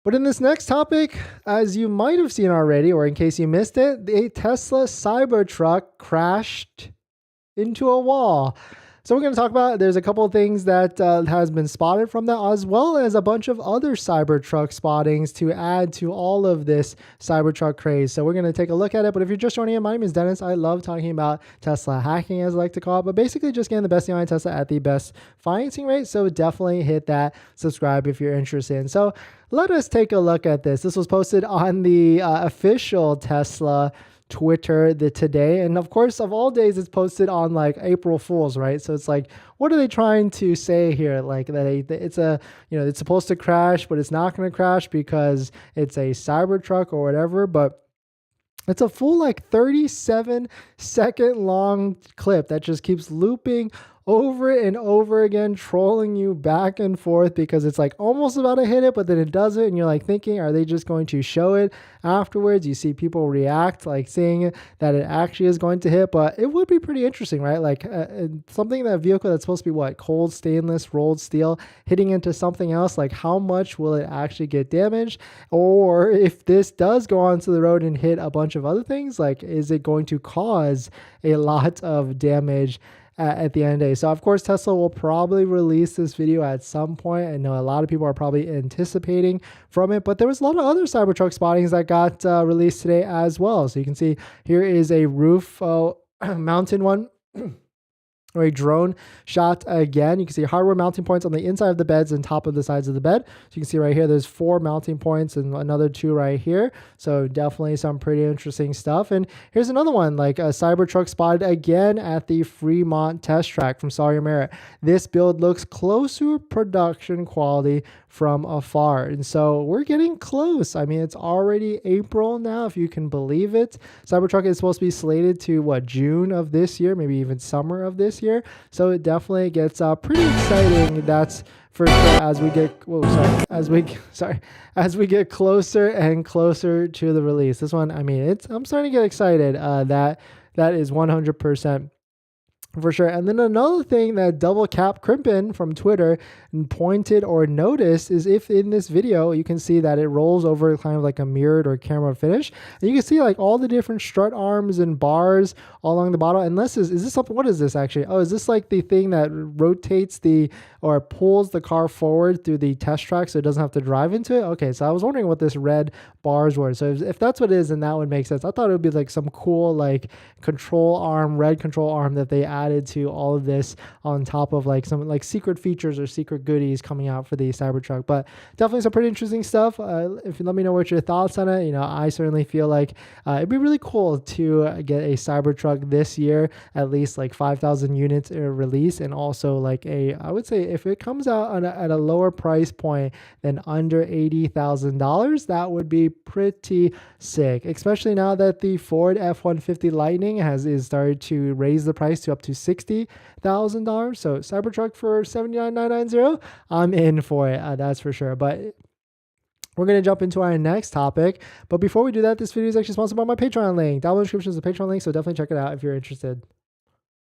But in this next topic, as you might have seen already, or in case you missed it, a Tesla Cybertruck crashed into a wall. So we're going to talk about, there's a couple of things that has been spotted from that, as well as a bunch of other Cybertruck spottings to add to all of this Cybertruck craze. So we're going to take a look at it. But if you're just joining in, my name is Dennis. I love talking about Tesla hacking, as I like to call it, but basically just getting the best deal on Tesla at the best financing rate. So definitely hit that subscribe if you're interested. And so let us take a look at this. This was posted on the official Tesla Twitter today, and of course, of all days, it's posted on like April Fools, right? So it's like, what are they trying to say here? Like that it's a, it's supposed to crash, but it's not going to crash because it's a Cybertruck or whatever. But it's a full like 37-second long clip that just keeps looping over and over again, trolling you back and forth because it's like almost about to hit it, but then it doesn't. And you're like thinking, are they just going to show it afterwards? You see people react, like saying that it actually is going to hit, but it would be pretty interesting, right? Like something, that vehicle that's supposed to be what, cold stainless rolled steel hitting into something else, like how much will it actually get damaged? Or if this does go onto the road and hit a bunch of other things, like is it going to cause a lot of damage at the end of the day? So of course, Tesla will probably release this video at some point. I know a lot of people are probably anticipating from it, but there was a lot of other Cybertruck spottings that got released today as well. So you can see here is a roof mounted one. Or a drone shot again. You can see hardware mounting points on the inside of the beds and top of the sides of the bed. So you can see right here, there's 4 mounting points and another 2 right here. So definitely some pretty interesting stuff. And here's another one, like a Cybertruck spotted again at the Fremont test track from Sawyer Merritt. This build looks close to production quality from afar. And so we're getting close. I mean, it's already April now, if you can believe it. Cybertruck is supposed to be slated to what, June of this year, maybe even summer of this year. So it definitely gets pretty exciting. That's for sure as we get as we get closer and closer to the release. This one, I mean, I'm starting to get excited. That is 100% for sure. And then another thing that Double Cap Crimpin from Twitter pointed or noticed is if in this video, you can see that it rolls over kind of like a mirrored or camera finish. And you can see like all the different strut arms and bars all along the bottom. And is this something, what is this actually? Oh, is this like the thing that rotates or pulls the car forward through the test track so it doesn't have to drive into it? Okay, so I was wondering what this red bars were. So if that's what it is, then that would make sense. I thought it would be like some cool like control arm, red control arm that they added to all of this on top of like some like secret features or secret goodies coming out for the Cybertruck. But definitely some pretty interesting stuff. If you let me know what your thoughts on it, I certainly feel like it'd be really cool to get a Cybertruck this year, at least like 5,000 units release, and also like I would say if it comes out at a lower price point than under $80,000, that would be pretty sick, especially now that the Ford F-150 Lightning is started to raise the price to up to $60,000. So Cybertruck for $79,990, I'm in for it. That's for sure. But we're going to jump into our next topic. But before we do that, this video is actually sponsored by my Patreon link. Down in the description is the Patreon link, so definitely check it out if you're interested.